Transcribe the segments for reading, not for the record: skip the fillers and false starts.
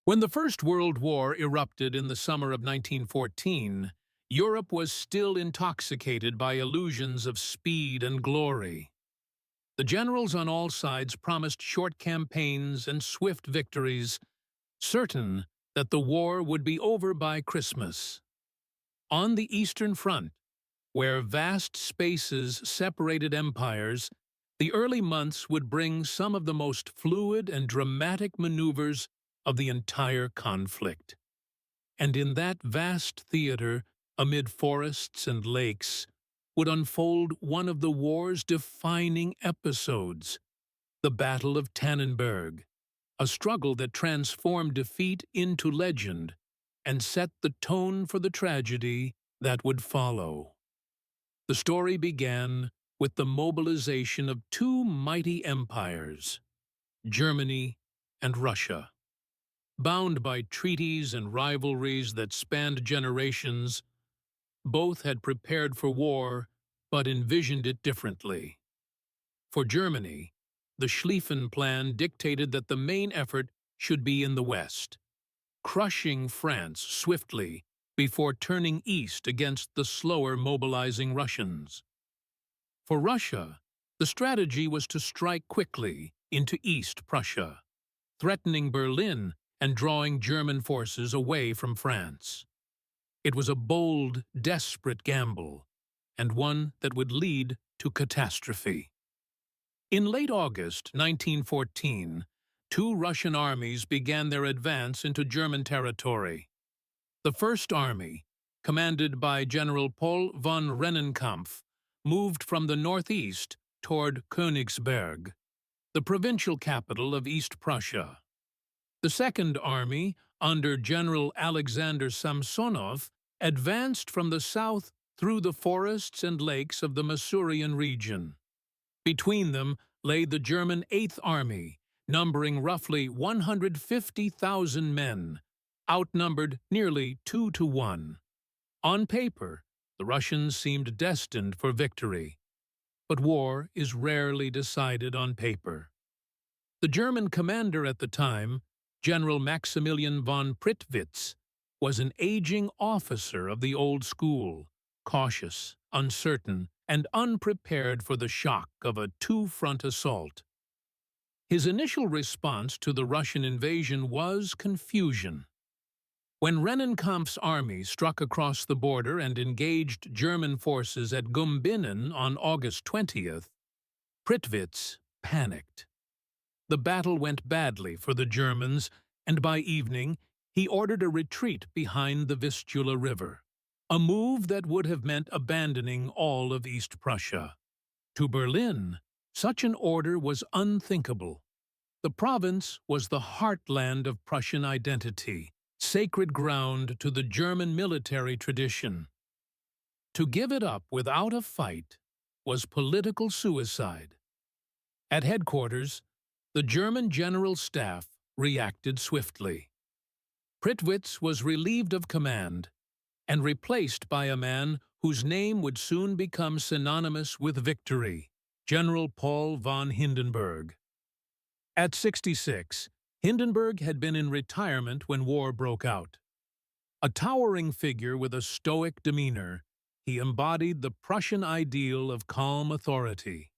When the First World War erupted in the summer of 1914, Europe was still intoxicated by illusions of speed and glory. The generals on all sides promised short campaigns and swift victories, certain that the war would be over by Christmas. On the Eastern Front, where vast spaces separated empires, the early months would bring some of the most fluid and dramatic maneuvers of the entire conflict. And in that vast theater, amid forests and lakes, would unfold one of the war's defining episodes, the Battle of Tannenberg, a struggle that transformed defeat into legend and set the tone for the tragedy that would follow. The story began with the mobilization of two mighty empires, Germany and Russia. Bound by treaties and rivalries that spanned generations, both had prepared for war but envisioned it differently. For Germany, the Schlieffen Plan dictated that the main effort should be in the West, crushing France swiftly before turning east against the slower mobilizing Russians. For Russia, the strategy was to strike quickly into East Prussia, threatening Berlin and drawing German forces away from France. It was a bold, desperate gamble, and one that would lead to catastrophe. In late August 1914, two Russian armies began their advance into German territory. The First Army, commanded by General Paul von Rennenkampf, moved from the northeast toward Königsberg, the provincial capital of East Prussia. The Second Army, under General Alexander Samsonov, advanced from the south through the forests and lakes of the Masurian region. Between them lay the German Eighth Army, numbering roughly 150,000 men, outnumbered nearly 2-1. On paper, the Russians seemed destined for victory. But war is rarely decided on paper. The German commander at the time, General Maximilian von Prittwitz, was an aging officer of the old school, cautious, uncertain, and unprepared for the shock of a two-front assault. His initial response to the Russian invasion was confusion. When Rennenkampf's army struck across the border and engaged German forces at Gumbinnen on August 20th, Prittwitz panicked. The battle went badly for the Germans, and by evening he ordered a retreat behind the Vistula River, a move that would have meant abandoning all of East Prussia. To Berlin, such an order was unthinkable. The province was the heartland of Prussian identity, sacred ground to the German military tradition. To give it up without a fight was political suicide. At headquarters, the German General Staff reacted swiftly. Prittwitz was relieved of command and replaced by a man whose name would soon become synonymous with victory, General Paul von Hindenburg. At 66, Hindenburg had been in retirement when war broke out. A towering figure with a stoic demeanor, he embodied the Prussian ideal of calm authority.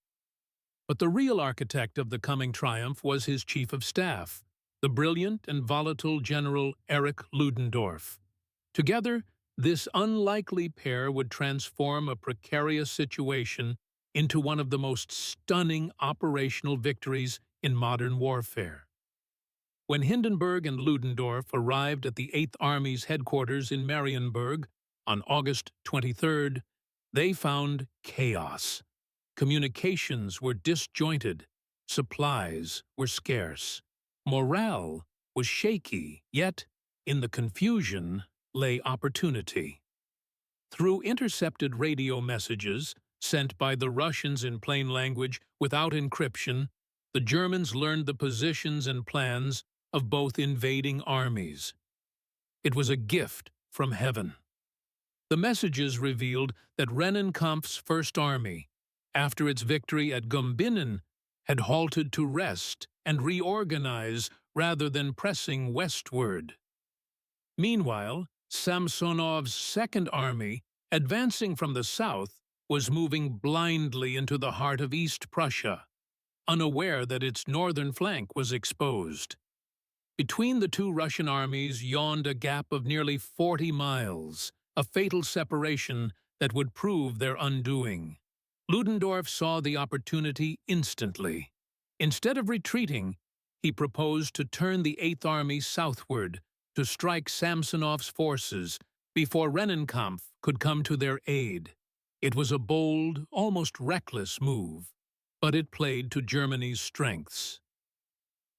But the real architect of the coming triumph was his chief of staff, the brilliant and volatile General Erich Ludendorff. Together, this unlikely pair would transform a precarious situation into one of the most stunning operational victories in modern warfare. When Hindenburg and Ludendorff arrived at the Eighth Army's headquarters in Marienburg on August 23rd, they found chaos. Communications were disjointed, supplies were scarce, morale was shaky, yet, in the confusion, lay opportunity. Through intercepted radio messages, sent by the Russians in plain language without encryption, the Germans learned the positions and plans of both invading armies. It was a gift from heaven. The messages revealed that Rennenkampf's First Army, after its victory at Gumbinnen, had halted to rest and reorganize rather than pressing westward. Meanwhile, Samsonov's Second Army, advancing from the south, was moving blindly into the heart of East Prussia, unaware that its northern flank was exposed. Between the two Russian armies yawned a gap of nearly 40 miles, a fatal separation that would prove their undoing. Ludendorff saw the opportunity instantly. Instead of retreating, he proposed to turn the Eighth Army southward to strike Samsonov's forces before Rennenkampf could come to their aid. It was a bold, almost reckless move, but it played to Germany's strengths.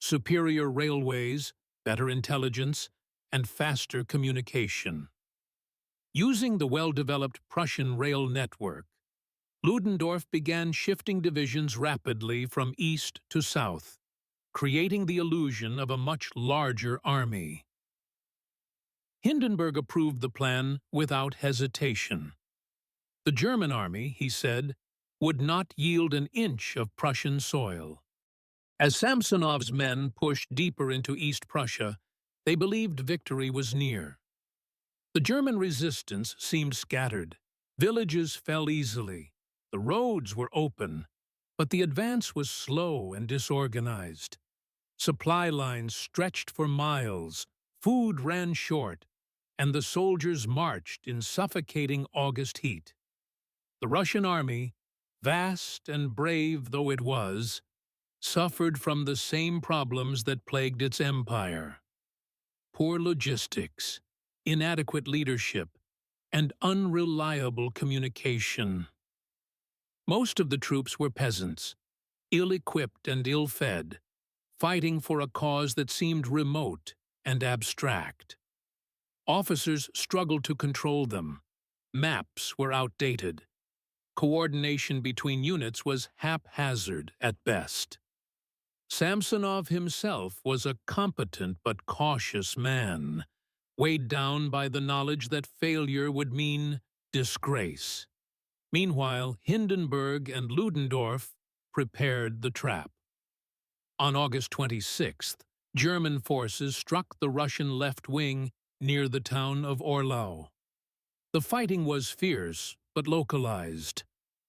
Superior railways, better intelligence, and faster communication. Using the well-developed Prussian rail network, Ludendorff began shifting divisions rapidly from east to south, creating the illusion of a much larger army. Hindenburg approved the plan without hesitation. The German army, he said, would not yield an inch of Prussian soil. As Samsonov's men pushed deeper into East Prussia, they believed victory was near. The German resistance seemed scattered. Villages fell easily. The roads were open, but the advance was slow and disorganized. Supply lines stretched for miles, food ran short, and the soldiers marched in suffocating August heat. The Russian army, vast and brave though it was, suffered from the same problems that plagued its empire: poor logistics, inadequate leadership, and unreliable communication. Most of the troops were peasants, ill-equipped and ill-fed, fighting for a cause that seemed remote and abstract. Officers struggled to control them. Maps were outdated. Coordination between units was haphazard at best. Samsonov himself was a competent but cautious man, weighed down by the knowledge that failure would mean disgrace. Meanwhile, Hindenburg and Ludendorff prepared the trap. On August 26th, German forces struck the Russian left wing near the town of Orlau. The fighting was fierce but localized,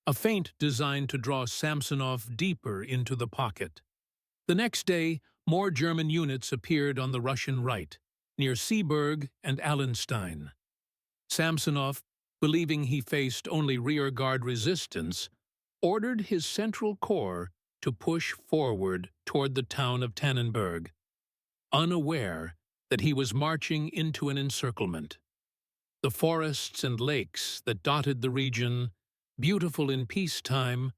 a feint designed to draw Samsonov deeper into the pocket. The next day, more German units appeared on the Russian right, near Seeberg and Allenstein. Samsonov, believing he faced only rearguard resistance, ordered his Central Corps to push forward toward the town of Tannenberg, unaware that he was marching into an encirclement. The forests and lakes that dotted the region, beautiful in peacetime,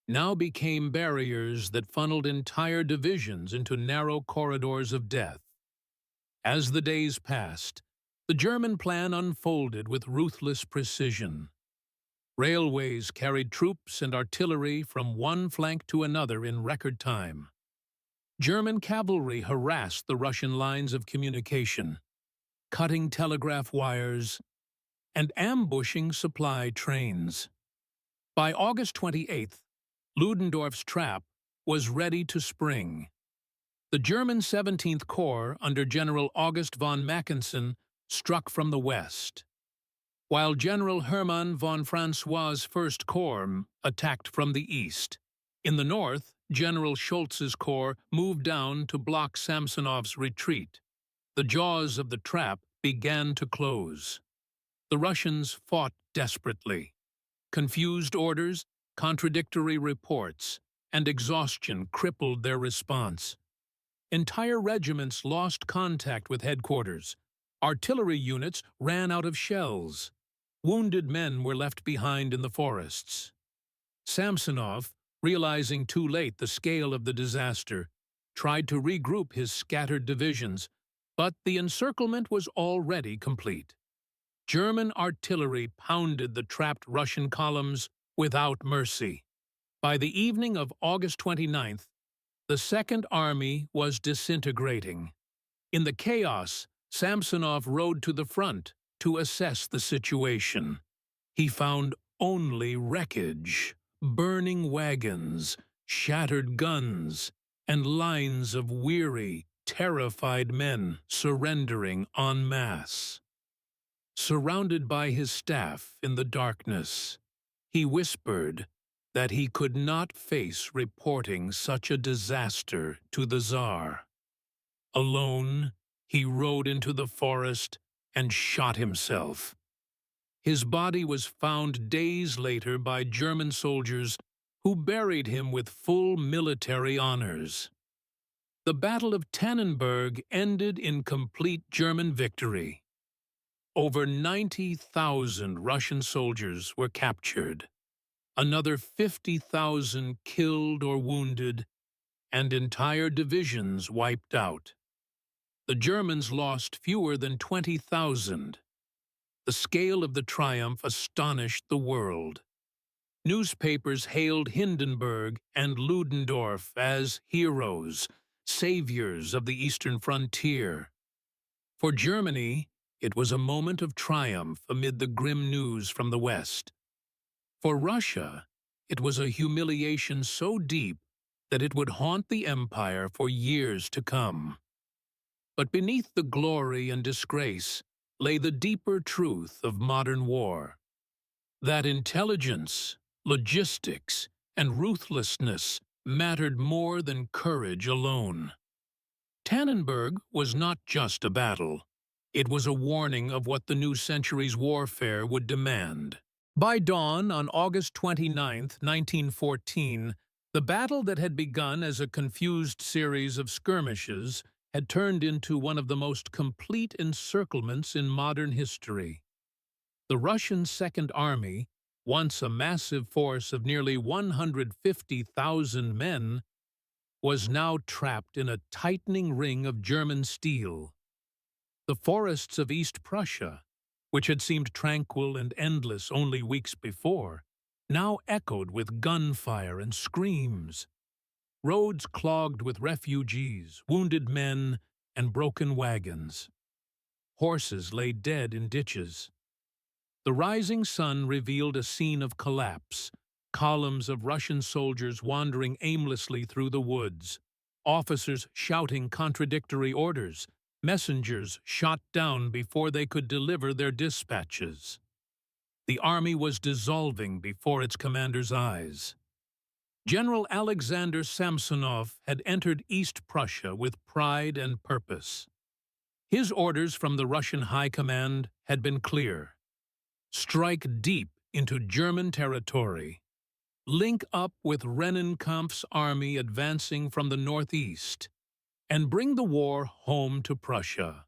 now became barriers that funneled entire divisions into narrow corridors of death. As the days passed, the German plan unfolded with ruthless precision. Railways carried troops and artillery from one flank to another in record time. German cavalry harassed the Russian lines of communication, cutting telegraph wires and ambushing supply trains. By August 28th, Ludendorff's trap was ready to spring. The German 17th Corps under General August von Mackensen struck from the west, while General Hermann von Francois's 1st Corps attacked from the east. In the north, General Schultz's corps moved down to block Samsonov's retreat. The jaws of the trap began to close. The Russians fought desperately. Confused orders, contradictory reports, and exhaustion crippled their response. Entire regiments lost contact with headquarters. Artillery units ran out of shells. Wounded men were left behind in the forests. Samsonov, realizing too late the scale of the disaster, tried to regroup his scattered divisions, but the encirclement was already complete. German artillery pounded the trapped Russian columns without mercy. By the evening of August 29th, the Second Army was disintegrating. In the chaos, Samsonov rode to the front to assess the situation. He found only wreckage, burning wagons, shattered guns, and lines of weary, terrified men surrendering en masse. Surrounded by his staff in the darkness, he whispered that he could not face reporting such a disaster to the Tsar. Alone, he rode into the forest and shot himself. His body was found days later by German soldiers who buried him with full military honors. The Battle of Tannenberg ended in complete German victory. Over 90,000 Russian soldiers were captured, another 50,000 killed or wounded, and entire divisions wiped out. The Germans lost fewer than 20,000. The scale of the triumph astonished the world. Newspapers hailed Hindenburg and Ludendorff as heroes, saviors of the eastern frontier. For Germany, it was a moment of triumph amid the grim news from the West. For Russia, it was a humiliation so deep that it would haunt the empire for years to come. But beneath the glory and disgrace lay the deeper truth of modern war. That intelligence, logistics, and ruthlessness mattered more than courage alone. Tannenberg was not just a battle. It was a warning of what the new century's warfare would demand. By dawn on August 29, 1914, the battle that had begun as a confused series of skirmishes had turned into one of the most complete encirclements in modern history. The Russian Second Army, once a massive force of nearly 150,000 men, was now trapped in a tightening ring of German steel. The forests of East Prussia, which had seemed tranquil and endless only weeks before, now echoed with gunfire and screams. Roads clogged with refugees, wounded men, and broken wagons. Horses lay dead in ditches. The rising sun revealed a scene of collapse, columns of Russian soldiers wandering aimlessly through the woods, officers shouting contradictory orders, messengers shot down before they could deliver their dispatches. The army was dissolving before its commander's eyes. General Alexander Samsonov had entered East Prussia with pride and purpose. His orders from the Russian High Command had been clear. Strike deep into German territory. Link up with Rennenkampf's army advancing from the northeast, and bring the war home to Prussia.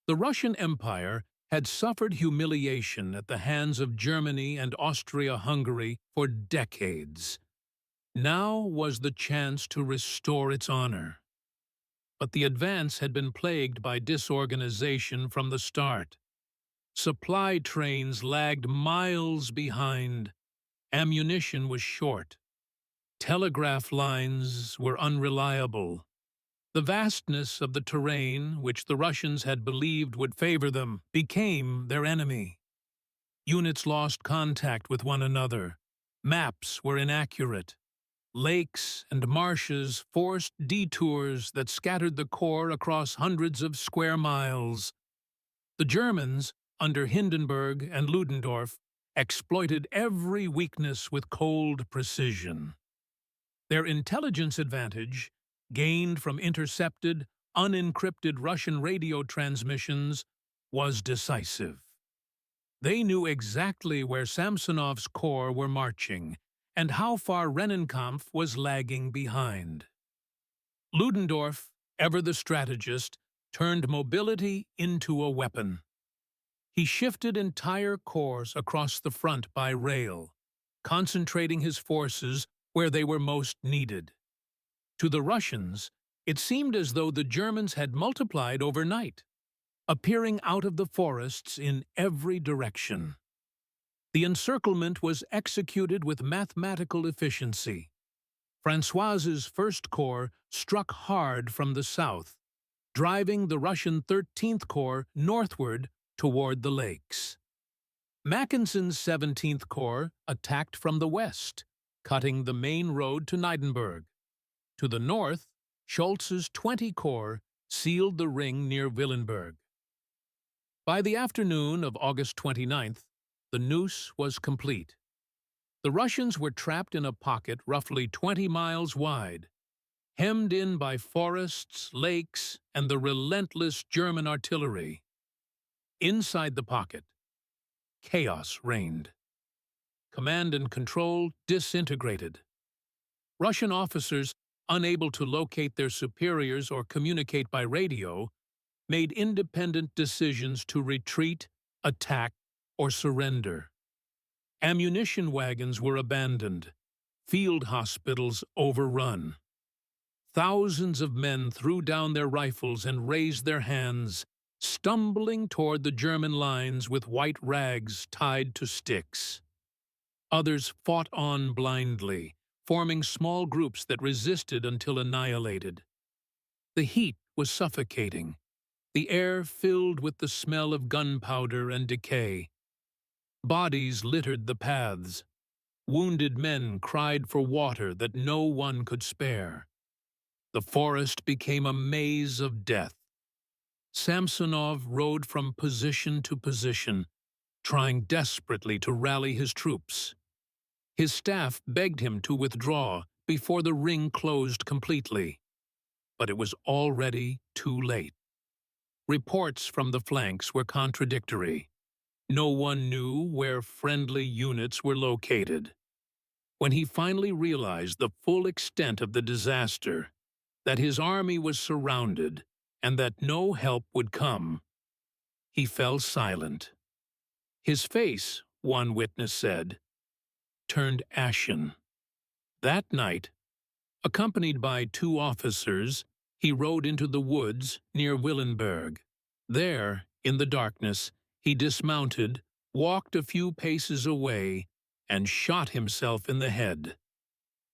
The Russian Empire had suffered humiliation at the hands of Germany and Austria-Hungary for decades. Now was the chance to restore its honor. But the advance had been plagued by disorganization from the start. Supply trains lagged miles behind. Ammunition was short. Telegraph lines were unreliable. The vastness of the terrain, which the Russians had believed would favor them, became their enemy. Units lost contact with one another. Maps were inaccurate. Lakes and marshes forced detours that scattered the corps across hundreds of square miles. The Germans, under Hindenburg and Ludendorff, exploited every weakness with cold precision. Their intelligence advantage, gained from intercepted, unencrypted Russian radio transmissions, was decisive. They knew exactly where Samsonov's corps were marching and how far Rennenkampf was lagging behind. Ludendorff, ever the strategist, turned mobility into a weapon. He shifted entire corps across the front by rail, concentrating his forces where they were most needed. To the Russians, it seemed as though the Germans had multiplied overnight, appearing out of the forests in every direction. The encirclement was executed with mathematical efficiency. François's First Corps struck hard from the south, driving the Russian 13th Corps northward toward the lakes. Mackensen's 17th Corps attacked from the west, cutting the main road to Hindenburg. To the north, Schulz's 20 corps sealed the ring near Willenberg. By the afternoon of August 29th, the noose was complete. The Russians were trapped in a pocket roughly 20 miles wide, hemmed in by forests, lakes, and the relentless German artillery. Inside the pocket, chaos reigned. Command and control disintegrated. Russian officers, unable to locate their superiors or communicate by radio, made independent decisions to retreat, attack, or surrender. Ammunition wagons were abandoned, field hospitals overrun. Thousands of men threw down their rifles and raised their hands, stumbling toward the German lines with white rags tied to sticks. Others fought on blindly, forming small groups that resisted until annihilated. The heat was suffocating, the air filled with the smell of gunpowder and decay. Bodies littered the paths. Wounded men cried for water that no one could spare. The forest became a maze of death. Samsonov rode from position to position, trying desperately to rally his troops. His staff begged him to withdraw before the ring closed completely. But it was already too late. Reports from the flanks were contradictory. No one knew where friendly units were located. When he finally realized the full extent of the disaster, that his army was surrounded and that no help would come, he fell silent. His face, one witness said, turned ashen. That night, accompanied by 2 officers, he rode into the woods near Willenberg. There, in the darkness, he dismounted, walked a few paces away, and shot himself in the head.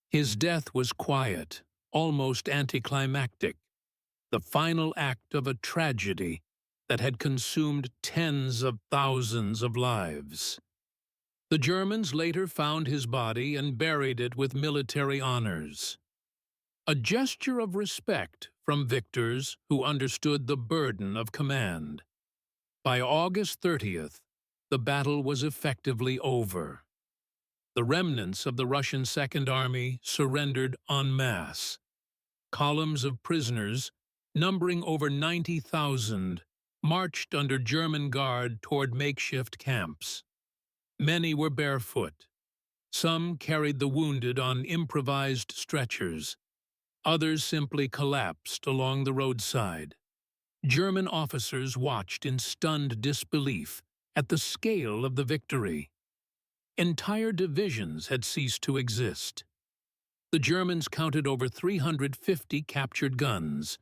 His death was quiet, almost anticlimactic, the final act of a tragedy that had consumed tens of thousands of lives. The Germans later found his body and buried it with military honors. A gesture of respect from victors who understood the burden of command. By August 30th, the battle was effectively over. The remnants of the Russian Second Army surrendered en masse. Columns of prisoners, numbering over 90,000, marched under German guard toward makeshift camps. Many were barefoot. Some carried the wounded on improvised stretchers. Others simply collapsed along the roadside. German officers watched in stunned disbelief at the scale of the victory. Entire divisions had ceased to exist. The Germans counted over 350 captured guns,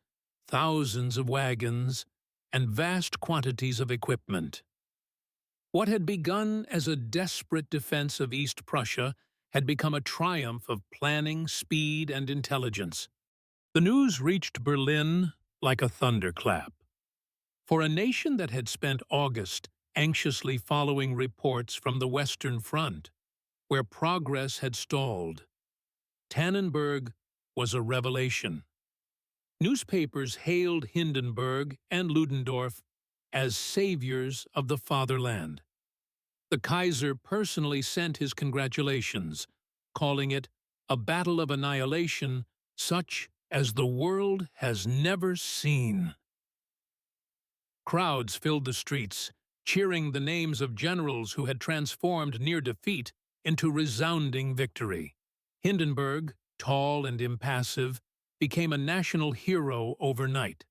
thousands of wagons, and vast quantities of equipment. What had begun as a desperate defense of East Prussia had become a triumph of planning, speed, and intelligence. The news reached Berlin like a thunderclap. For a nation that had spent August anxiously following reports from the Western Front, where progress had stalled, Tannenberg was a revelation. Newspapers hailed Hindenburg and Ludendorff as saviors of the fatherland. The Kaiser personally sent his congratulations, calling it a battle of annihilation such as the world has never seen. Crowds filled the streets, cheering the names of generals who had transformed near defeat into resounding victory. Hindenburg, tall and impassive, became a national hero overnight.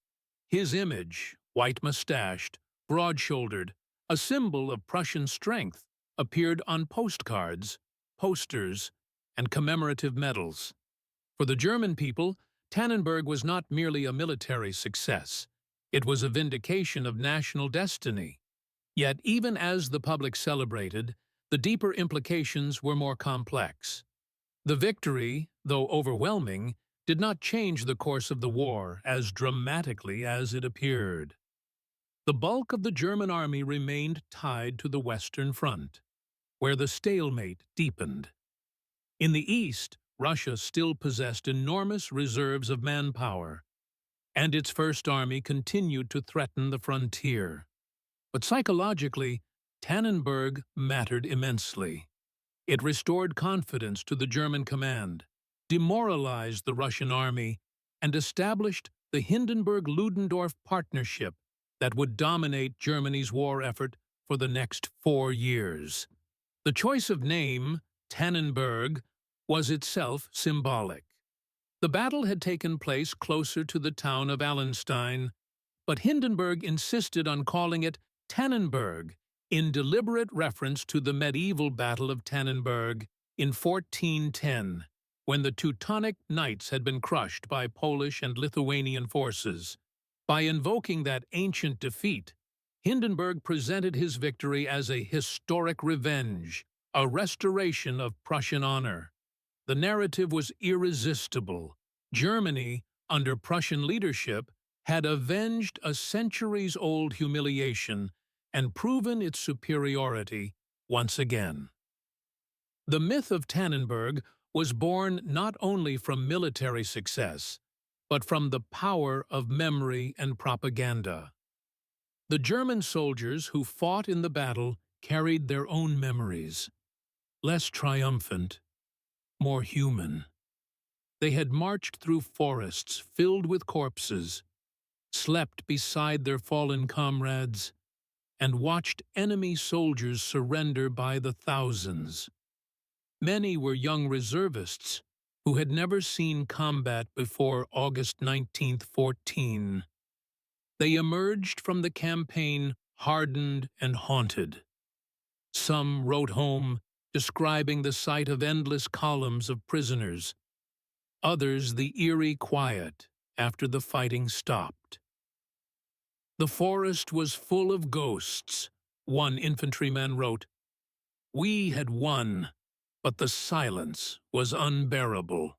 His image, white-mustached, broad-shouldered, a symbol of Prussian strength, appeared on postcards, posters, and commemorative medals. For the German people, Tannenberg was not merely a military success. It was a vindication of national destiny. Yet even as the public celebrated, the deeper implications were more complex. The victory, though overwhelming, did not change the course of the war as dramatically as it appeared. The bulk of the German army remained tied to the Western Front, where the stalemate deepened. In the east, Russia still possessed enormous reserves of manpower, and its First Army continued to threaten the frontier. But psychologically, Tannenberg mattered immensely. It restored confidence to the German command, demoralized the Russian army, and established the Hindenburg-Ludendorff partnership that would dominate Germany's war effort for the next 4 years. The choice of name, Tannenberg, was itself symbolic. The battle had taken place closer to the town of Allenstein, but Hindenburg insisted on calling it Tannenberg in deliberate reference to the medieval Battle of Tannenberg in 1410, when the Teutonic Knights had been crushed by Polish and Lithuanian forces. By invoking that ancient defeat, Hindenburg presented his victory as a historic revenge, a restoration of Prussian honor. The narrative was irresistible. Germany, under Prussian leadership, had avenged a centuries-old humiliation and proven its superiority once again. The myth of Tannenberg was born not only from military success, but from the power of memory and propaganda. The German soldiers who fought in the battle carried their own memories, less triumphant, more human. They had marched through forests filled with corpses, slept beside their fallen comrades, and watched enemy soldiers surrender by the thousands. Many were young reservists who had never seen combat before August 19, 14. They emerged from the campaign hardened and haunted. Some wrote home, describing the sight of endless columns of prisoners, others the eerie quiet after the fighting stopped. The forest was full of ghosts, one infantryman wrote. We had won, but the silence was unbearable.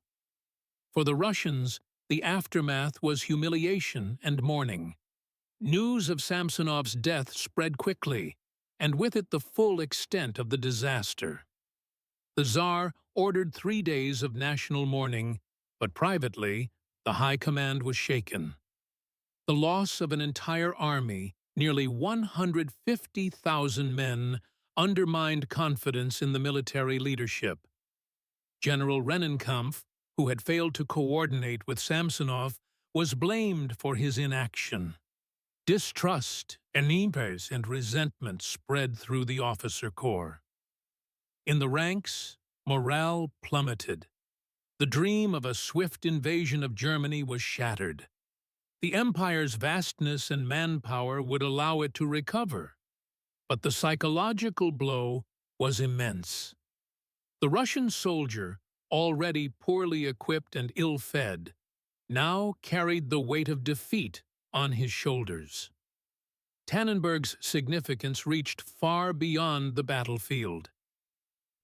For the Russians, the aftermath was humiliation and mourning. News of Samsonov's death spread quickly, and with it the full extent of the disaster. The Tsar ordered 3 days of national mourning, but privately, the high command was shaken. The loss of an entire army, nearly 150,000 men, undermined confidence in the military leadership. General Rennenkampf, who had failed to coordinate with Samsonov, was blamed for his inaction. Distrust, hubris, and resentment spread through the officer corps. In the ranks, morale plummeted. The dream of a swift invasion of Germany was shattered. The empire's vastness and manpower would allow it to recover, but the psychological blow was immense. The Russian soldier, already poorly equipped and ill-fed, now carried the weight of defeat on his shoulders. Tannenberg's significance reached far beyond the battlefield.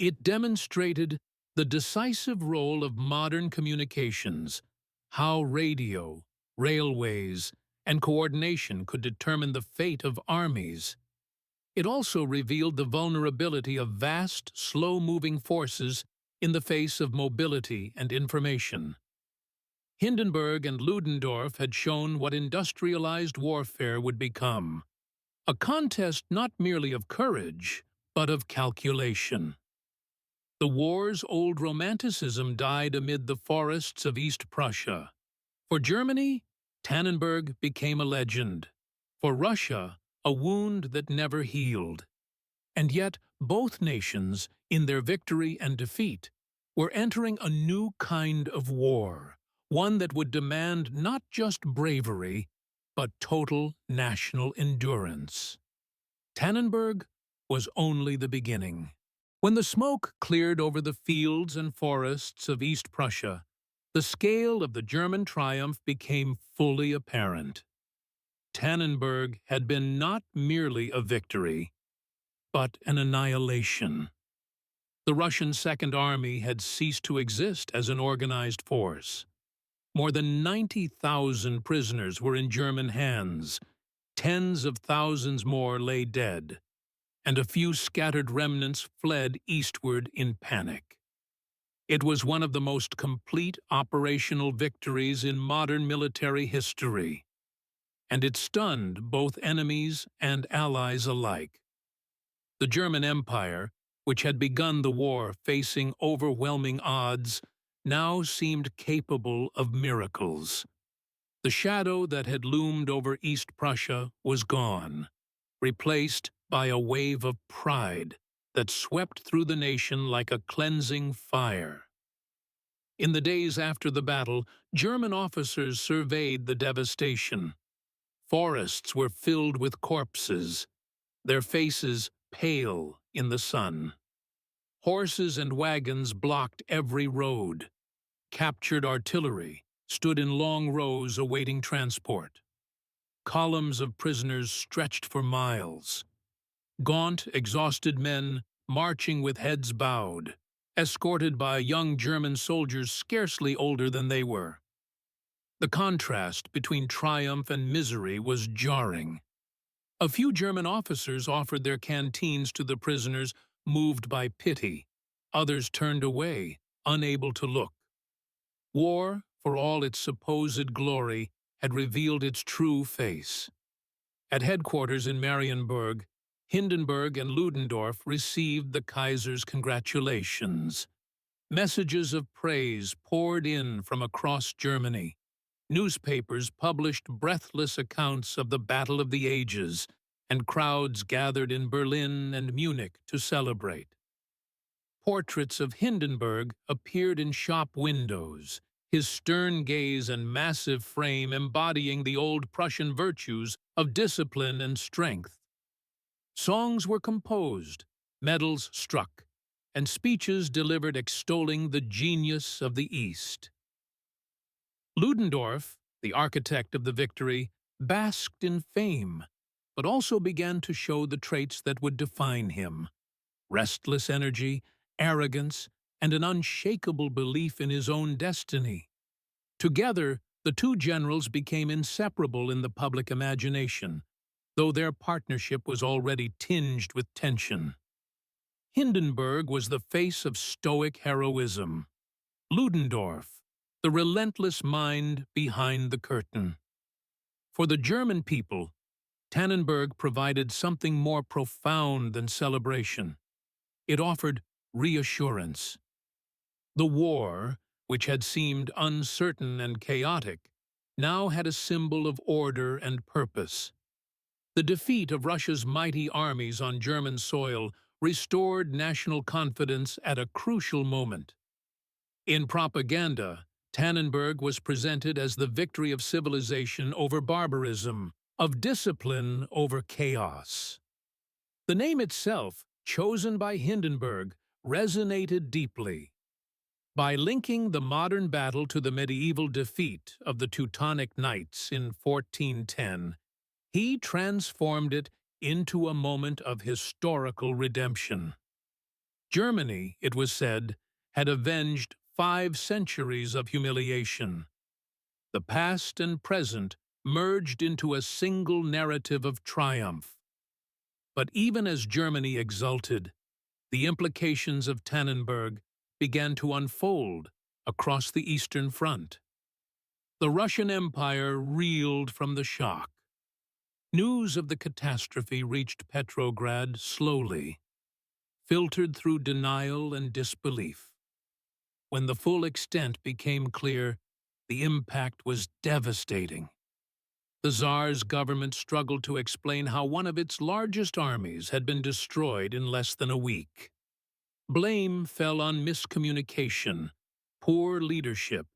It demonstrated the decisive role of modern communications, how radio, railways, and coordination could determine the fate of armies. It also revealed the vulnerability of vast, slow-moving forces in the face of mobility and information. Hindenburg and Ludendorff had shown what industrialized warfare would become, a contest not merely of courage, but of calculation. The war's old romanticism died amid the forests of East Prussia. For Germany, Tannenberg became a legend. For Russia, a wound that never healed. And yet, both nations, in their victory and defeat, were entering a new kind of war, one that would demand not just bravery, but total national endurance. Tannenberg was only the beginning. When the smoke cleared over the fields and forests of East Prussia, the scale of the German triumph became fully apparent. Tannenberg had been not merely a victory, but an annihilation. The Russian Second Army had ceased to exist as an organized force. More than 90,000 prisoners were in German hands, tens of thousands more lay dead, and a few scattered remnants fled eastward in panic. It was one of the most complete operational victories in modern military history, and it stunned both enemies and allies alike. The German Empire, which had begun the war facing overwhelming odds, now seemed capable of miracles. The shadow that had loomed over East Prussia was gone, replaced by a wave of pride that swept through the nation like a cleansing fire. In the days after the battle, German officers surveyed the devastation. Forests were filled with corpses, their faces pale in the sun. Horses and wagons blocked every road. Captured artillery stood in long rows awaiting transport. Columns of prisoners stretched for miles. Gaunt, exhausted men marching with heads bowed, escorted by young German soldiers scarcely older than they were. The contrast between triumph and misery was jarring. A few German officers offered their canteens to the prisoners, moved by pity. Others turned away, unable to look. War, for all its supposed glory, had revealed its true face. At headquarters in Marienburg, Hindenburg and Ludendorff received the Kaiser's congratulations. Messages of praise poured in from across Germany. Newspapers published breathless accounts of the Battle of the Ages, and crowds gathered in Berlin and Munich to celebrate. Portraits of Hindenburg appeared in shop windows, his stern gaze and massive frame embodying the old Prussian virtues of discipline and strength. Songs were composed, medals struck, and speeches delivered extolling the genius of the East. Ludendorff, the architect of the victory, basked in fame, but also began to show the traits that would define him: restless energy, arrogance, and an unshakable belief in his own destiny. Together, the two generals became inseparable in the public imagination, though their partnership was already tinged with tension. Hindenburg was the face of stoic heroism. Ludendorff, the relentless mind behind the curtain. For the German people, Tannenberg provided something more profound than celebration. It offered reassurance. The war, which had seemed uncertain and chaotic, now had a symbol of order and purpose. The defeat of Russia's mighty armies on German soil restored national confidence at a crucial moment. In propaganda, Tannenberg was presented as the victory of civilization over barbarism, of discipline over chaos. The name itself, chosen by Hindenburg, resonated deeply. By linking the modern battle to the medieval defeat of the Teutonic Knights in 1410, he transformed it into a moment of historical redemption. Germany, it was said, had avenged 5 centuries of humiliation. The past and present merged into a single narrative of triumph. But even as Germany exulted, the implications of Tannenberg began to unfold across the Eastern Front. The Russian Empire reeled from the shock. News of the catastrophe reached Petrograd slowly, filtered through denial and disbelief. When the full extent became clear, the impact was devastating. The Tsar's government struggled to explain how one of its largest armies had been destroyed in less than a week. Blame fell on miscommunication, poor leadership,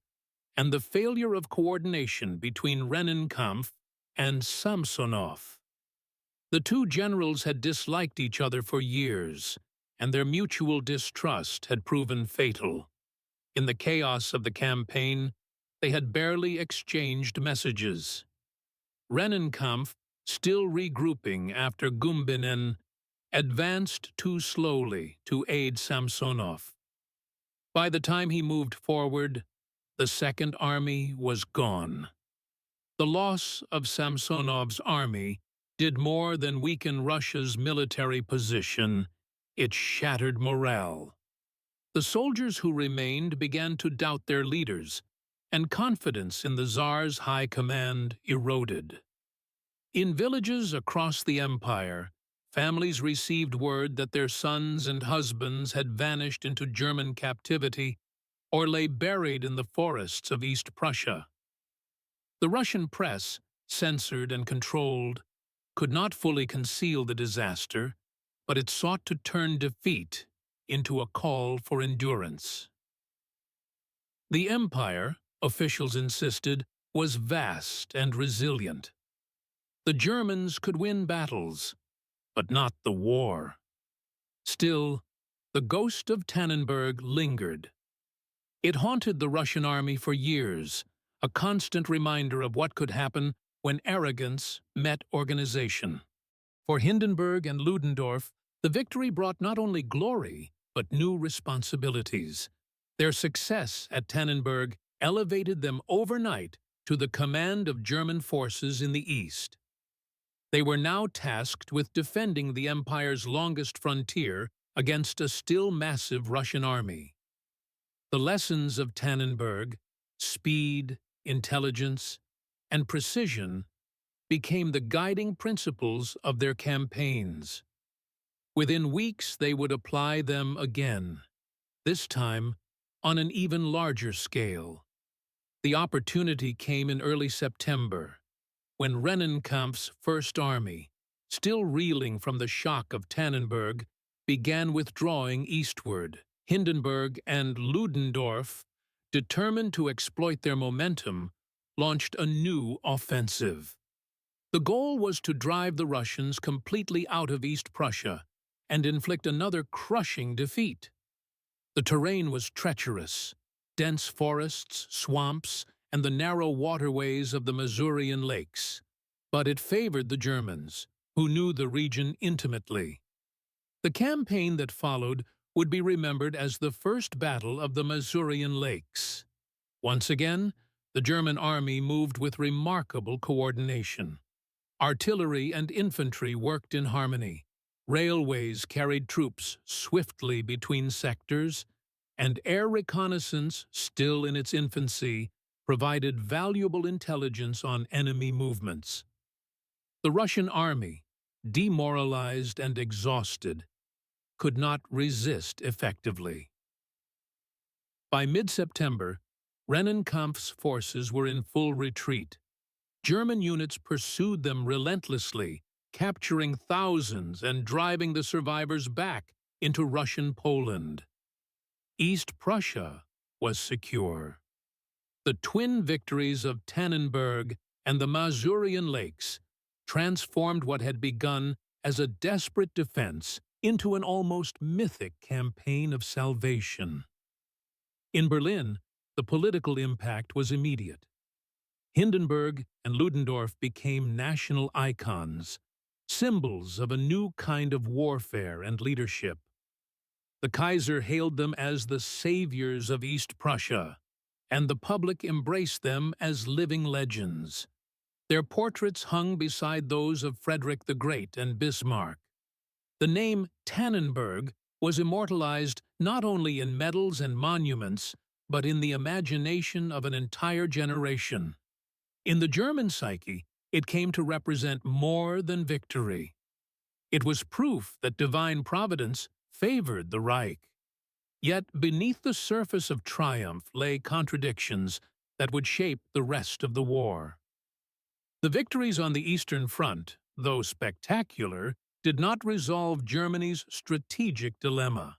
and the failure of coordination between Rennenkampf and Samsonov. The two generals had disliked each other for years, and their mutual distrust had proven fatal. In the chaos of the campaign, they had barely exchanged messages. Rennenkampf, still regrouping after Gumbinnen, advanced too slowly to aid Samsonov. By the time he moved forward, the Second Army was gone. The loss of Samsonov's army did more than weaken Russia's military position. It shattered morale. The soldiers who remained began to doubt their leaders, and confidence in the Tsar's high command eroded. In villages across the empire, families received word that their sons and husbands had vanished into German captivity or lay buried in the forests of East Prussia. The Russian press, censored and controlled, could not fully conceal the disaster, but it sought to turn defeat into a call for endurance. The empire, officials insisted, was vast and resilient. The Germans could win battles, but not the war. Still, the ghost of Tannenberg lingered. It haunted the Russian army for years, a constant reminder of what could happen when arrogance met organization. For Hindenburg and Ludendorff, the victory brought not only glory, but new responsibilities. Their success at Tannenberg elevated them overnight to the command of German forces in the east. They were now tasked with defending the empire's longest frontier against a still massive Russian army. The lessons of Tannenberg, speed, intelligence, and precision, became the guiding principles of their campaigns. Within weeks they would apply them again, this time on an even larger scale. The opportunity came in early September, when Rennenkampf's First Army, still reeling from the shock of Tannenberg, began withdrawing eastward. Hindenburg and Ludendorff, determined to exploit their momentum, launched a new offensive. The goal was to drive the Russians completely out of East Prussia and inflict another crushing defeat. The terrain was treacherous: dense forests, swamps, and the narrow waterways of the Masurian lakes. But it favored the Germans, who knew the region intimately. The campaign that followed would be remembered as the First Battle of the Masurian Lakes. Once again, the German army moved with remarkable coordination. Artillery and infantry worked in harmony. Railways carried troops swiftly between sectors, and air reconnaissance, still in its infancy, provided valuable intelligence on enemy movements. The Russian army, demoralized and exhausted, could not resist effectively. By mid-September, Rennenkampf's forces were in full retreat. German units pursued them relentlessly, capturing thousands and driving the survivors back into Russian Poland. East Prussia was secure. The twin victories of Tannenberg and the Masurian Lakes transformed what had begun as a desperate defense into an almost mythic campaign of salvation. In Berlin, the political impact was immediate. Hindenburg and Ludendorff became national icons, symbols of a new kind of warfare and leadership. The Kaiser hailed them as the saviors of East Prussia, and the public embraced them as living legends. Their portraits hung beside those of Frederick the Great and Bismarck. The name Tannenberg was immortalized not only in medals and monuments, but in the imagination of an entire generation. In the German psyche, it came to represent more than victory. It was proof that divine providence favored the Reich. Yet beneath the surface of triumph lay contradictions that would shape the rest of the war. The victories on the Eastern Front, though spectacular, did not resolve Germany's strategic dilemma.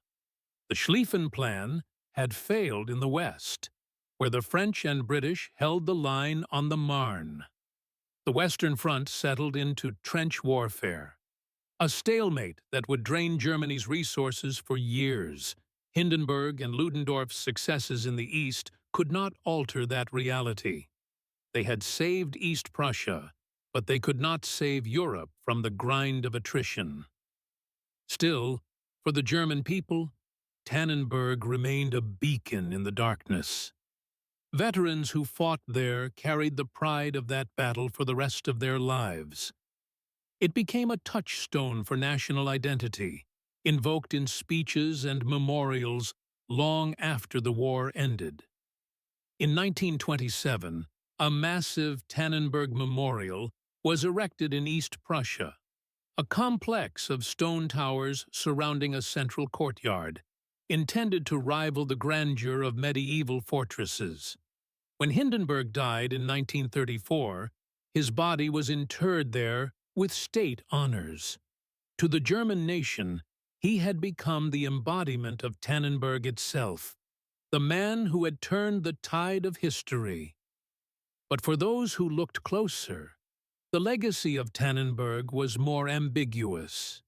The Schlieffen Plan had failed in the West, where the French and British held the line on the Marne. The Western Front settled into trench warfare, a stalemate that would drain Germany's resources for years. Hindenburg and Ludendorff's successes in the East could not alter that reality. They had saved East Prussia, but they could not save Europe from the grind of attrition. Still, for the German people, Tannenberg remained a beacon in the darkness. Veterans who fought there carried the pride of that battle for the rest of their lives. It became a touchstone for national identity, invoked in speeches and memorials long after the war ended. In 1927, a massive Tannenberg memorial was erected in East Prussia, a complex of stone towers surrounding a central courtyard, intended to rival the grandeur of medieval fortresses. When Hindenburg died in 1934, his body was interred there with state honors. To the German nation, he had become the embodiment of Tannenberg itself, the man who had turned the tide of history. But for those who looked closer, the legacy of Tannenberg was more ambiguous.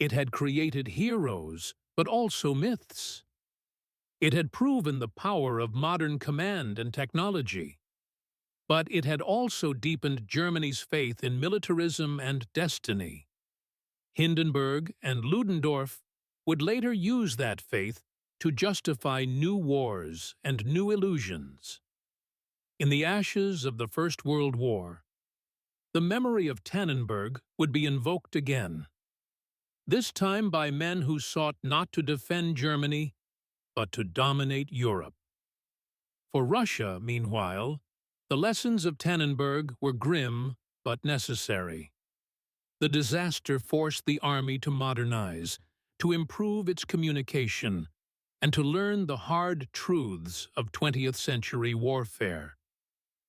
It had created heroes, but also myths. It had proven the power of modern command and technology. But it had also deepened Germany's faith in militarism and destiny. Hindenburg and Ludendorff would later use that faith to justify new wars and new illusions. In the ashes of the First World War, the memory of Tannenberg would be invoked again, this time by men who sought not to defend Germany, but to dominate Europe. For Russia, meanwhile, the lessons of Tannenberg were grim but necessary. The disaster forced the army to modernize, to improve its communication, and to learn the hard truths of 20th century warfare.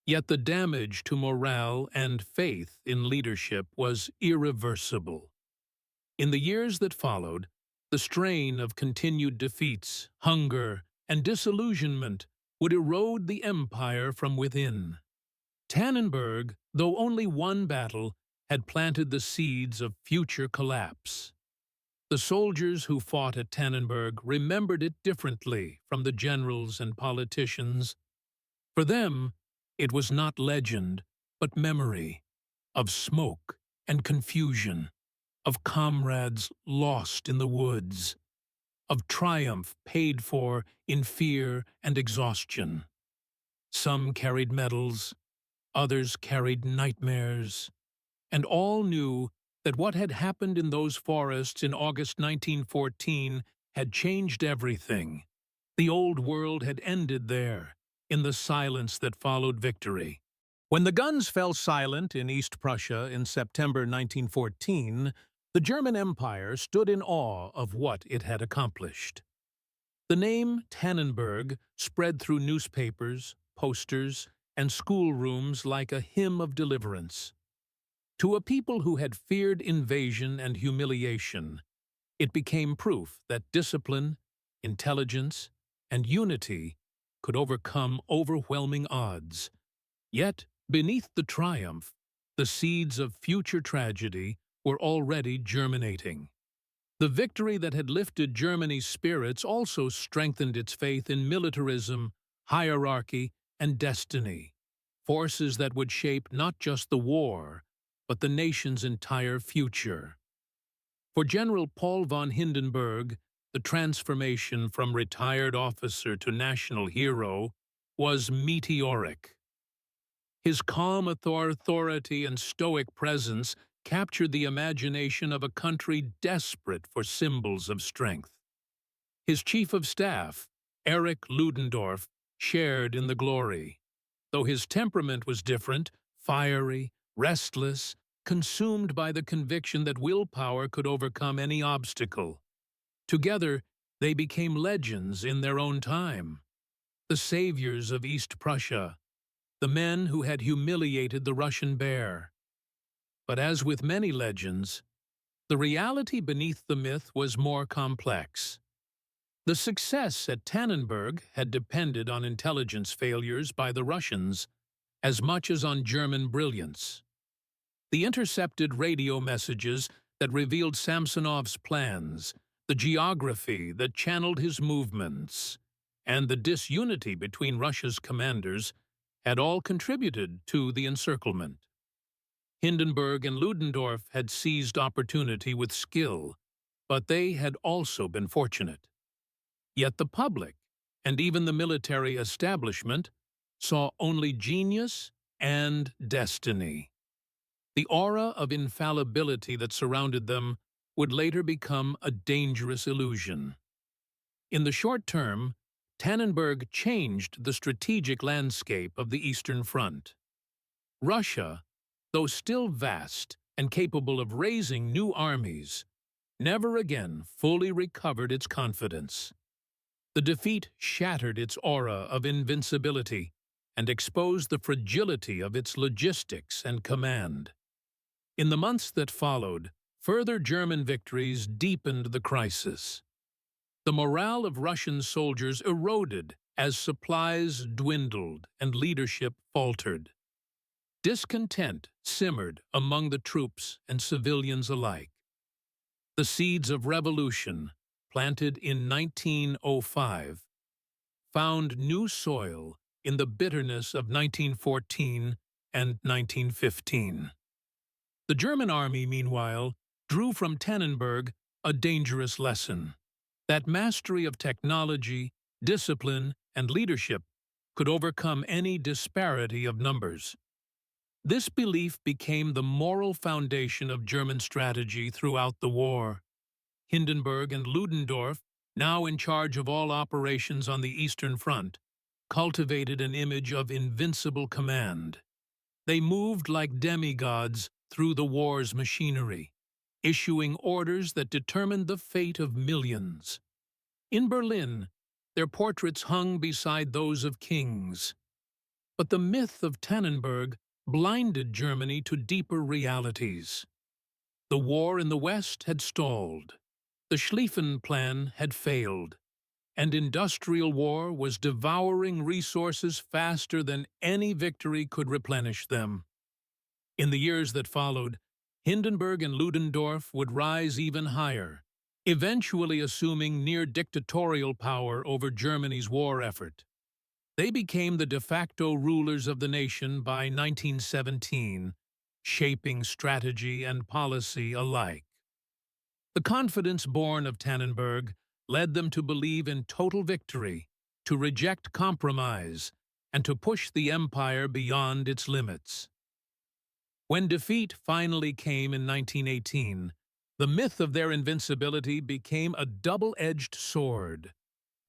Yet the damage to morale and faith in leadership was irreversible. In the years that followed, the strain of continued defeats, hunger, and disillusionment would erode the empire from within. Tannenberg, though only one battle, had planted the seeds of future collapse. The soldiers who fought at Tannenberg remembered it differently from the generals and politicians. For them, it was not legend, but memory, of smoke and confusion, of comrades lost in the woods, of triumph paid for in fear and exhaustion. Some carried medals, others carried nightmares, and all knew that what had happened in those forests in August 1914 had changed everything. The old world had ended there, in the silence that followed victory. When the guns fell silent in East Prussia in September 1914, the German Empire stood in awe of what it had accomplished. The name Tannenberg spread through newspapers, posters, and schoolrooms like a hymn of deliverance. To a people who had feared invasion and humiliation, it became proof that discipline, intelligence, and unity could overcome overwhelming odds. Yet, beneath the triumph, the seeds of future tragedy were already germinating. The victory that had lifted Germany's spirits also strengthened its faith in militarism, hierarchy, and destiny, forces that would shape not just the war, but the nation's entire future. For General Paul von Hindenburg, the transformation from retired officer to national hero was meteoric. His calm authority and stoic presence captured the imagination of a country desperate for symbols of strength. His chief of staff, Erich Ludendorff, shared in the glory. Though his temperament was different, fiery, restless, consumed by the conviction that willpower could overcome any obstacle. Together, they became legends in their own time. The saviors of East Prussia, the men who had humiliated the Russian bear. But as with many legends, the reality beneath the myth was more complex. The success at Tannenberg had depended on intelligence failures by the Russians as much as on German brilliance. The intercepted radio messages that revealed Samsonov's plans, the geography that channeled his movements, and the disunity between Russia's commanders had all contributed to the encirclement. Hindenburg and Ludendorff had seized opportunity with skill, but they had also been fortunate. Yet the public, and even the military establishment, saw only genius and destiny. The aura of infallibility that surrounded them would later become a dangerous illusion. In the short term, Tannenberg changed the strategic landscape of the Eastern Front. Russia, though still vast and capable of raising new armies, never again fully recovered its confidence. The defeat shattered its aura of invincibility and exposed the fragility of its logistics and command. In the months that followed, further German victories deepened the crisis. The morale of Russian soldiers eroded as supplies dwindled and leadership faltered. Discontent simmered among the troops and civilians alike. The seeds of revolution, planted in 1905, found new soil in the bitterness of 1914 and 1915. The German army, meanwhile, drew from Tannenberg a dangerous lesson: that mastery of technology, discipline, and leadership could overcome any disparity of numbers. This belief became the moral foundation of German strategy throughout the war. Hindenburg and Ludendorff, now in charge of all operations on the Eastern Front, cultivated an image of invincible command. They moved like demigods through the war's machinery, issuing orders that determined the fate of millions. In Berlin, their portraits hung beside those of kings. But the myth of Tannenberg blinded Germany to deeper realities. The war in the West had stalled, the Schlieffen Plan had failed, and industrial war was devouring resources faster than any victory could replenish them. In the years that followed, Hindenburg and Ludendorff would rise even higher, eventually assuming near-dictatorial power over Germany's war effort. They became the de facto rulers of the nation by 1917, shaping strategy and policy alike. The confidence born of Tannenberg led them to believe in total victory, to reject compromise, and to push the empire beyond its limits. When defeat finally came in 1918, the myth of their invincibility became a double-edged sword.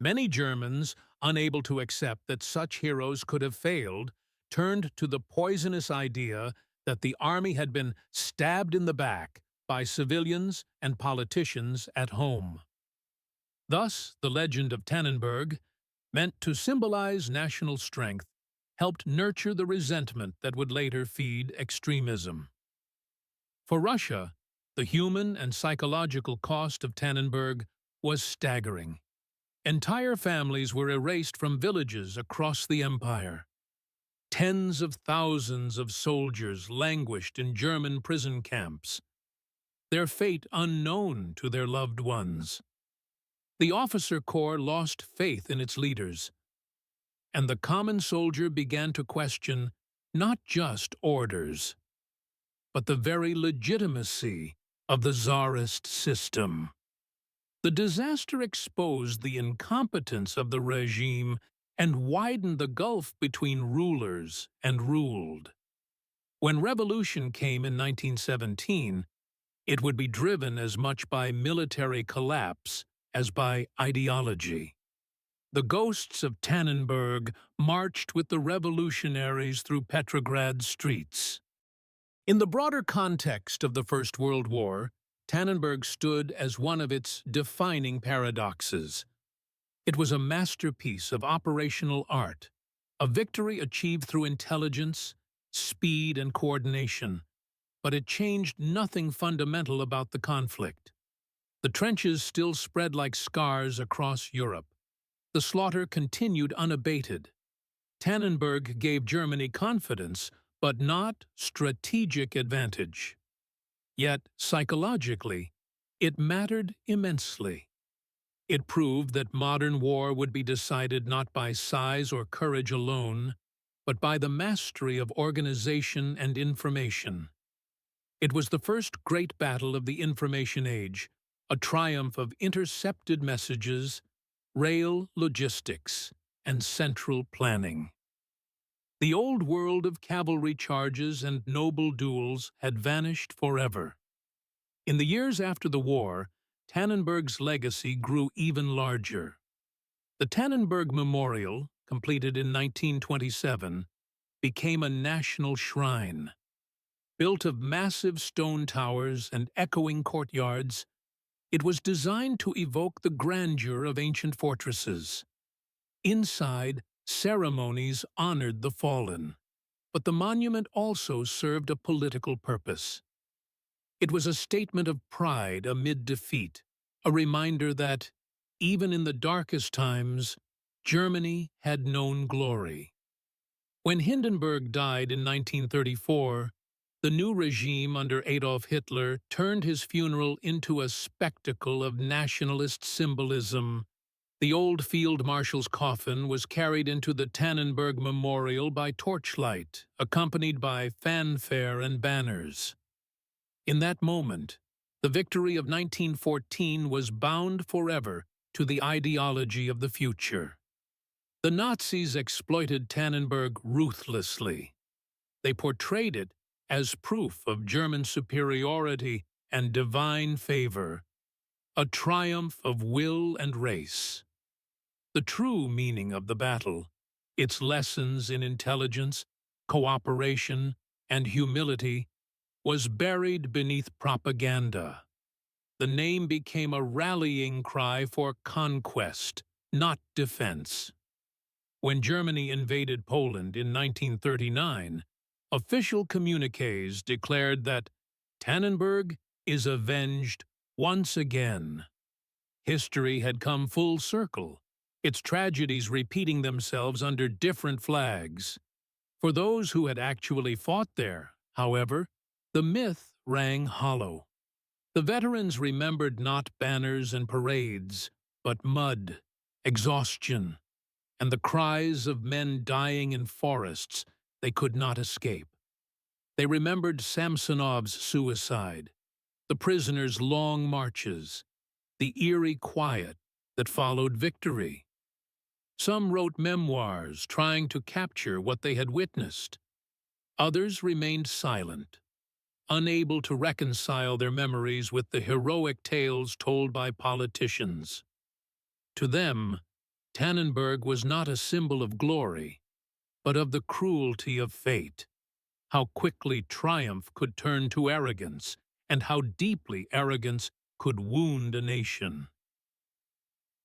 Many Germans, unable to accept that such heroes could have failed, turned to the poisonous idea that the army had been stabbed in the back by civilians and politicians at home. Thus, the legend of Tannenberg, meant to symbolize national strength, helped nurture the resentment that would later feed extremism. For Russia, the human and psychological cost of Tannenberg was staggering. Entire families were erased from villages across the empire. Tens of thousands of soldiers languished in German prison camps, their fate unknown to their loved ones. The officer corps lost faith in its leaders, and the common soldier began to question not just orders, but the very legitimacy of the Tsarist system. The disaster exposed the incompetence of the regime and widened the gulf between rulers and ruled. When revolution came in 1917, it would be driven as much by military collapse as by ideology. The ghosts of Tannenberg marched with the revolutionaries through Petrograd's streets. In the broader context of the First World War, Tannenberg stood as one of its defining paradoxes. It was a masterpiece of operational art, a victory achieved through intelligence, speed, and coordination, but it changed nothing fundamental about the conflict. The trenches still spread like scars across Europe. The slaughter continued unabated. Tannenberg gave Germany confidence, but not strategic advantage. Yet, psychologically, it mattered immensely. It proved that modern war would be decided not by size or courage alone, but by the mastery of organization and information. It was the first great battle of the information age, a triumph of intercepted messages, rail logistics, and central planning. The old world of cavalry charges and noble duels had vanished forever. In the years after the war, Tannenberg's legacy grew even larger. The Tannenberg Memorial, completed in 1927, became a national shrine. Built of massive stone towers and echoing courtyards, it was designed to evoke the grandeur of ancient fortresses. Inside, ceremonies honored the fallen, but the monument also served a political purpose. It was a statement of pride amid defeat, a reminder that, even in the darkest times, Germany had known glory. When Hindenburg died in 1934, the new regime under Adolf Hitler turned his funeral into a spectacle of nationalist symbolism. The old field marshal's coffin was carried into the Tannenberg Memorial by torchlight, accompanied by fanfare and banners. In that moment, the victory of 1914 was bound forever to the ideology of the future. The Nazis exploited Tannenberg ruthlessly. They portrayed it as proof of German superiority and divine favor, a triumph of will and race. The true meaning of the battle, its lessons in intelligence, cooperation, and humility, was buried beneath propaganda. The name became a rallying cry for conquest, not defense. When Germany invaded Poland in 1939, official communiques declared that Tannenberg is avenged once again. History had come full circle, its tragedies repeating themselves under different flags. For those who had actually fought there, however, the myth rang hollow. The veterans remembered not banners and parades, but mud, exhaustion, and the cries of men dying in forests they could not escape. They remembered Samsonov's suicide, the prisoners' long marches, the eerie quiet that followed victory. Some wrote memoirs trying to capture what they had witnessed. Others remained silent, unable to reconcile their memories with the heroic tales told by politicians. To them, Tannenberg was not a symbol of glory, but of the cruelty of fate, how quickly triumph could turn to arrogance, and how deeply arrogance could wound a nation.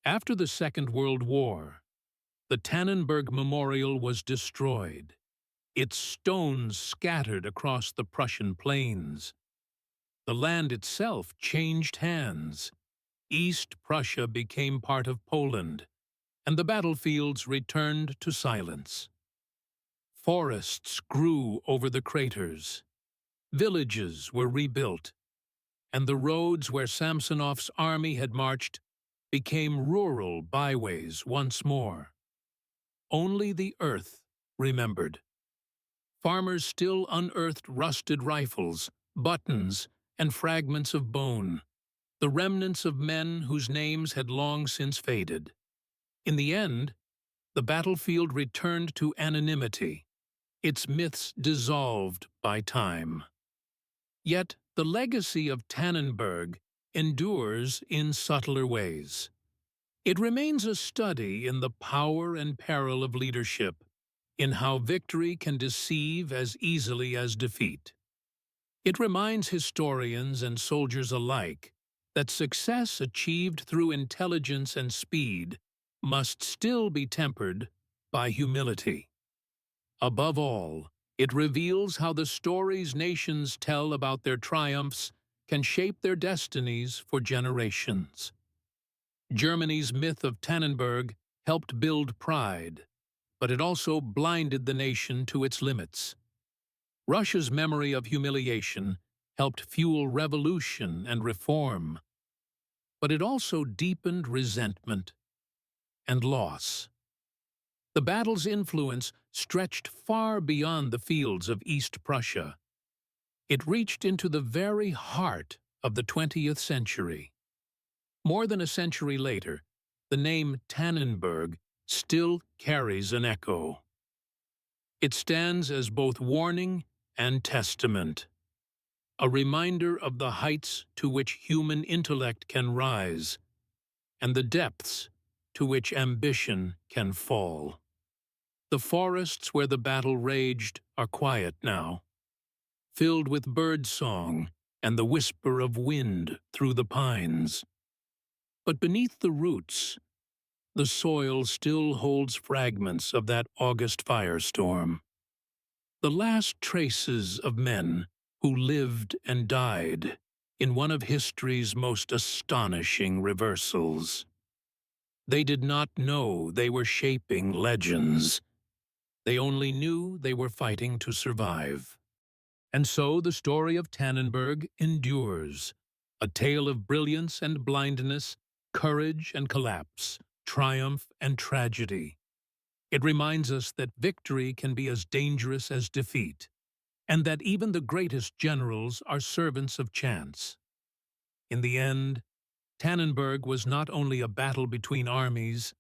After the Second World War, the Tannenberg Memorial was destroyed, its stones scattered across the Prussian plains. The land itself changed hands. East Prussia became part of Poland, and the battlefields returned to silence. Forests grew over the craters. Villages were rebuilt, and the roads where Samsonov's army had marched became rural byways once more. Only the earth remembered. Farmers still unearthed rusted rifles, buttons, and fragments of bone, the remnants of men whose names had long since faded. In the end, the battlefield returned to anonymity, its myths dissolved by time. Yet the legacy of Tannenberg endures in subtler ways. It remains a study in the power and peril of leadership, in how victory can deceive as easily as defeat. It reminds historians and soldiers alike that success achieved through intelligence and speed must still be tempered by humility. Above all, it reveals how the stories nations tell about their triumphs can shape their destinies for generations. Germany's myth of Tannenberg helped build pride, but it also blinded the nation to its limits. Russia's memory of humiliation helped fuel revolution and reform, but it also deepened resentment and loss. The battle's influence stretched far beyond the fields of East Prussia. It reached into the very heart of the 20th century. More than a century later, the name Tannenberg still carries an echo. It stands as both warning and testament, a reminder of the heights to which human intellect can rise, and the depths to which ambition can fall. The forests where the battle raged are quiet now, filled with bird song and the whisper of wind through the pines. But beneath the roots, the soil still holds fragments of that August firestorm. The last traces of men who lived and died in one of history's most astonishing reversals. They did not know they were shaping legends. They only knew they were fighting to survive. And so the story of Tannenberg endures, a tale of brilliance and blindness, courage and collapse, triumph and tragedy. It reminds us that victory can be as dangerous as defeat, and that even the greatest generals are servants of chance. In the end, Tannenberg was not only a battle between armies,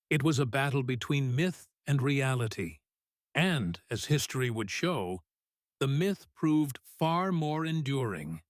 it was a battle between myth and reality. And, as history would show, the myth proved far more enduring